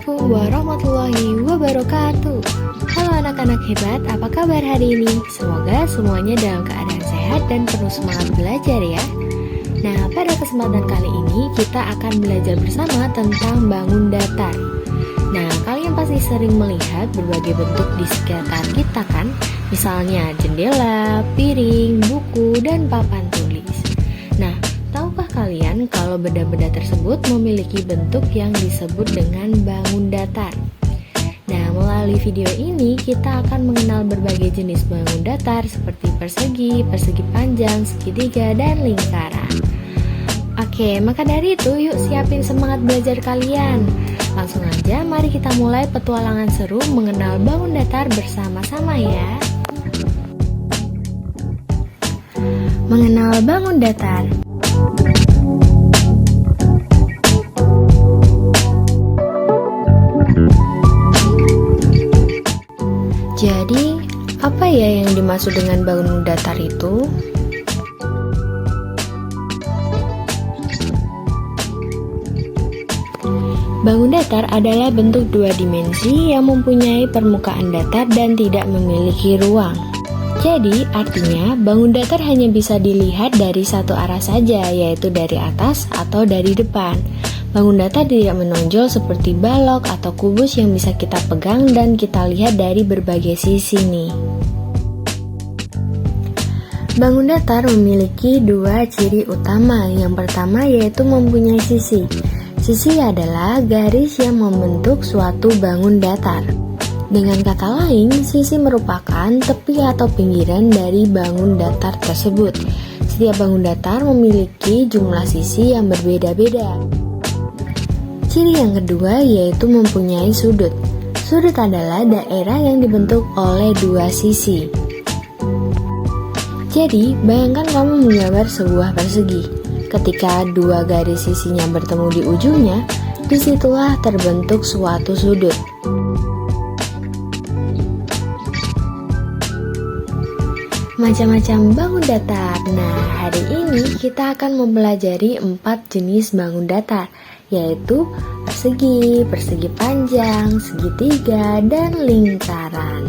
Assalamualaikum warahmatullahi wabarakatuh. Halo anak-anak hebat, apa kabar hari ini? Semoga semuanya dalam keadaan sehat dan penuh semangat belajar ya. Nah, pada kesempatan kali ini kita akan belajar bersama tentang bangun datar. Nah, kalian pasti sering melihat berbagai bentuk di sekitar kita kan? Misalnya jendela, piring, buku, dan papan tulis. Nah, tahukah kalian kalau benda-benda tersebut memiliki bentuk yang disebut dengan bangun datar? Nah, melalui video ini kita akan mengenal berbagai jenis bangun datar seperti persegi, persegi panjang, segitiga, dan lingkaran. Oke, maka dari itu yuk siapin semangat belajar kalian. Langsung aja mari kita mulai petualangan seru mengenal bangun datar bersama-sama ya. Mengenal bangun datar. Jadi, apa ya yang dimaksud dengan bangun datar itu? Bangun datar adalah bentuk dua dimensi yang mempunyai permukaan datar dan tidak memiliki ruang. Jadi, artinya bangun datar hanya bisa dilihat dari satu arah saja, yaitu dari atas atau dari depan. Bangun datar tidak menonjol seperti balok atau kubus yang bisa kita pegang dan kita lihat dari berbagai sisi nih. Bangun datar memiliki dua ciri utama. Yang pertama yaitu mempunyai sisi. Sisi adalah garis yang membentuk suatu bangun datar. Dengan kata lain, sisi merupakan tepi atau pinggiran dari bangun datar tersebut. Setiap bangun datar memiliki jumlah sisi yang berbeda-beda. Ciri yang kedua yaitu mempunyai sudut. Sudut adalah daerah yang dibentuk oleh dua sisi. Jadi, bayangkan kamu menggambar sebuah persegi. Ketika dua garis sisinya bertemu di ujungnya, disitulah terbentuk suatu sudut. Macam-macam bangun datar. Nah, hari ini kita akan mempelajari 4 jenis bangun datar, yaitu persegi, persegi panjang, segitiga, dan lingkaran.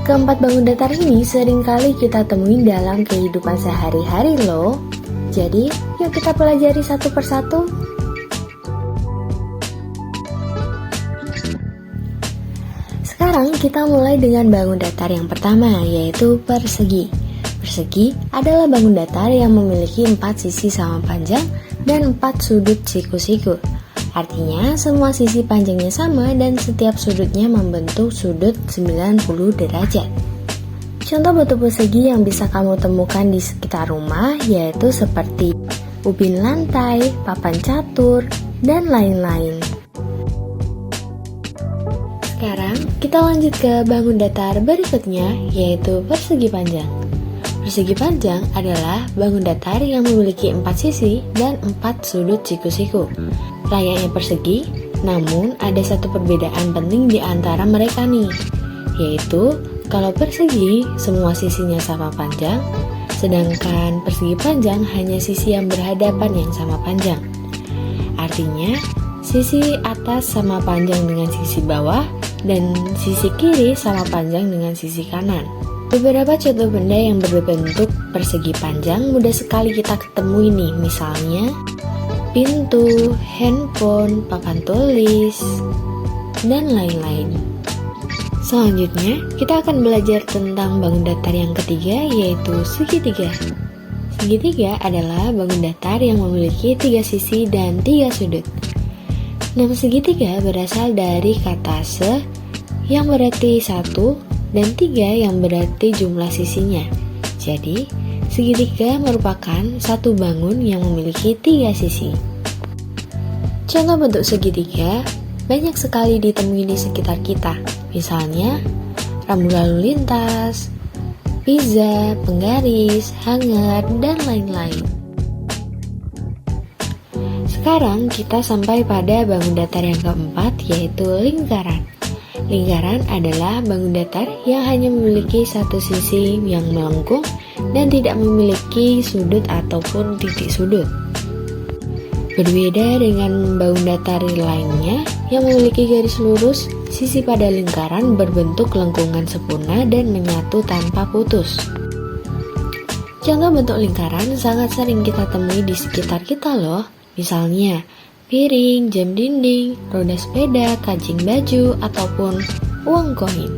Keempat bangun datar ini seringkali kita temui dalam kehidupan sehari-hari loh. Jadi, yuk kita pelajari satu persatu. Sekarang kita mulai dengan bangun datar yang pertama, yaitu persegi. Persegi adalah bangun datar yang memiliki 4 sisi sama panjang dan 4 sudut siku-siku. Artinya semua sisi panjangnya sama dan setiap sudutnya membentuk sudut 90 derajat. Contoh bentuk persegi yang bisa kamu temukan di sekitar rumah yaitu seperti ubin lantai, papan catur, dan lain-lain. Sekarang kita lanjut ke bangun datar berikutnya yaitu persegi panjang. Persegi panjang adalah bangun datar yang memiliki 4 sisi dan 4 sudut siku-siku. Layaknya persegi, namun ada satu perbedaan penting di antara mereka nih, yaitu kalau persegi semua sisinya sama panjang, sedangkan persegi panjang hanya sisi yang berhadapan yang sama panjang. Artinya, sisi atas sama panjang dengan sisi bawah dan sisi kiri sama panjang dengan sisi kanan. Beberapa contoh benda yang berbentuk persegi panjang mudah sekali kita ketemu ini, misalnya pintu, handphone, papan tulis, dan lain-lain. Selanjutnya, kita akan belajar tentang bangun datar yang ketiga yaitu segitiga. Segitiga adalah bangun datar yang memiliki 3 sisi dan 3 sudut. Nama segitiga berasal dari kata se yang berarti 1 dan 3 yang berarti jumlah sisinya. Jadi, segitiga merupakan satu bangun yang memiliki 3 sisi. Contoh bentuk segitiga banyak sekali ditemui di sekitar kita. Misalnya, rambu lalu lintas, pizza, penggaris, hanger, dan lain-lain. Sekarang kita sampai pada bangun datar yang keempat yaitu lingkaran. Lingkaran adalah bangun datar yang hanya memiliki satu sisi yang melengkung dan tidak memiliki sudut ataupun titik sudut. Berbeda dengan bangun datar lainnya yang memiliki garis lurus, sisi pada lingkaran berbentuk lengkungan sempurna dan menyatu tanpa putus. Contoh bentuk lingkaran sangat sering kita temui di sekitar kita loh. Misalnya, piring, jam dinding, roda sepeda, kancing baju, ataupun uang koin.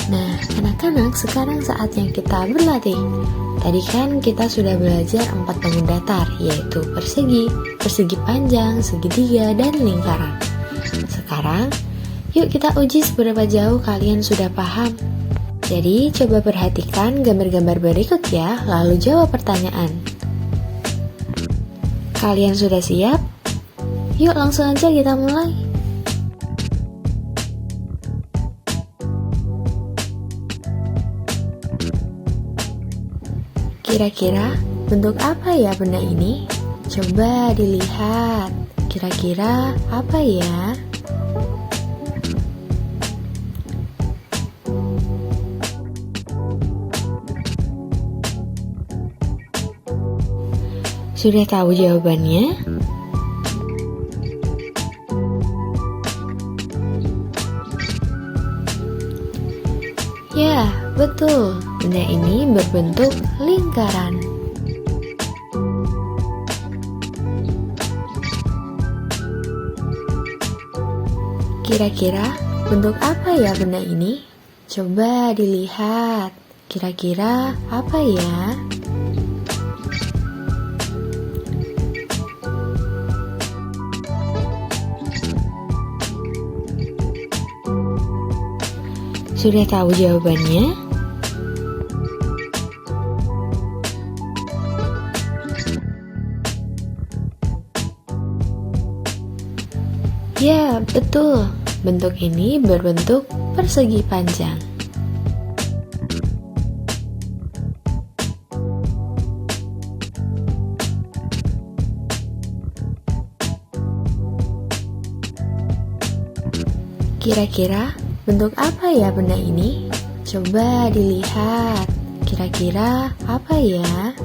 Nah, anak-anak, sekarang saatnya kita berlatih. Tadi kan kita sudah belajar 4 bangun datar, yaitu persegi, persegi panjang, segitiga, dan lingkaran. Sekarang, yuk kita uji seberapa jauh kalian sudah paham. Jadi, coba perhatikan gambar-gambar berikut ya, lalu jawab pertanyaan. Kalian sudah siap? Yuk langsung aja kita mulai. Kira-kira bentuk apa ya benda ini? Coba dilihat. Kira-kira apa ya? Sudah tahu jawabannya? Ya, betul. Benda ini berbentuk lingkaran. Kira-kira bentuk apa ya benda ini? Coba dilihat. Kira-kira apa ya? Sudah tahu jawabannya? Ya, betul. Bentuk ini berbentuk persegi panjang. Kira-kira bentuk apa ya benda ini? Coba dilihat. Kira-kira apa ya?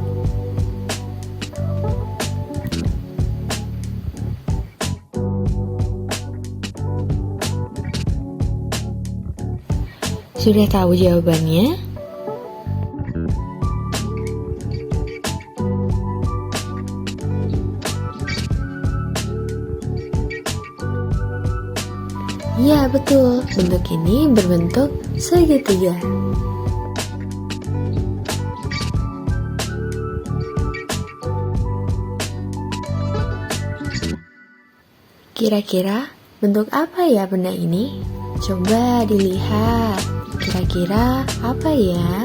Sudah tahu jawabannya? Ya, betul. Bentuk ini berbentuk segitiga. Kira-kira bentuk apa ya benda ini? Coba dilihat. Kira-kira apa ya?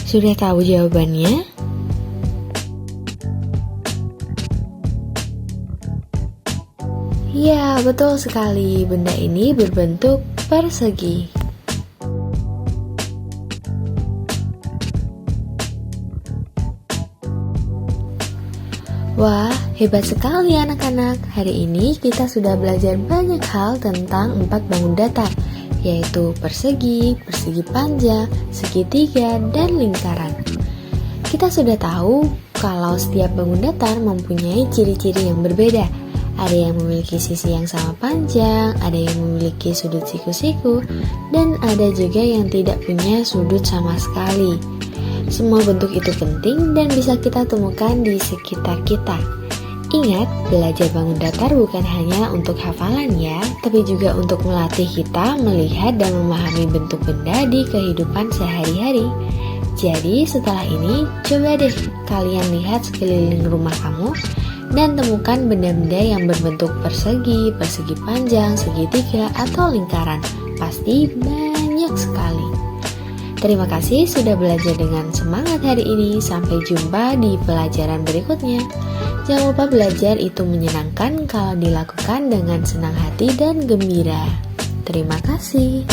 Sudah tahu jawabannya? Ya, betul sekali. Benda ini berbentuk persegi. Wah, hebat sekali anak-anak. Hari ini kita sudah belajar banyak hal tentang 4 bangun datar, yaitu persegi, persegi panjang, segitiga, dan lingkaran. Kita sudah tahu kalau setiap bangun datar mempunyai ciri-ciri yang berbeda. Ada yang memiliki sisi yang sama panjang, ada yang memiliki sudut siku-siku, dan ada juga yang tidak punya sudut sama sekali. Semua bentuk itu penting dan bisa kita temukan di sekitar kita. Ingat, belajar bangun datar bukan hanya untuk hafalan ya, tapi juga untuk melatih kita melihat dan memahami bentuk benda di kehidupan sehari-hari. Jadi setelah ini, coba deh kalian lihat sekeliling rumah kamu dan temukan benda-benda yang berbentuk persegi, persegi panjang, segitiga, atau lingkaran. Pasti banyak sekali. Terima kasih sudah belajar dengan semangat hari ini. Sampai jumpa di pelajaran berikutnya. Jangan lupa belajar itu menyenangkan kalau dilakukan dengan senang hati dan gembira. Terima kasih.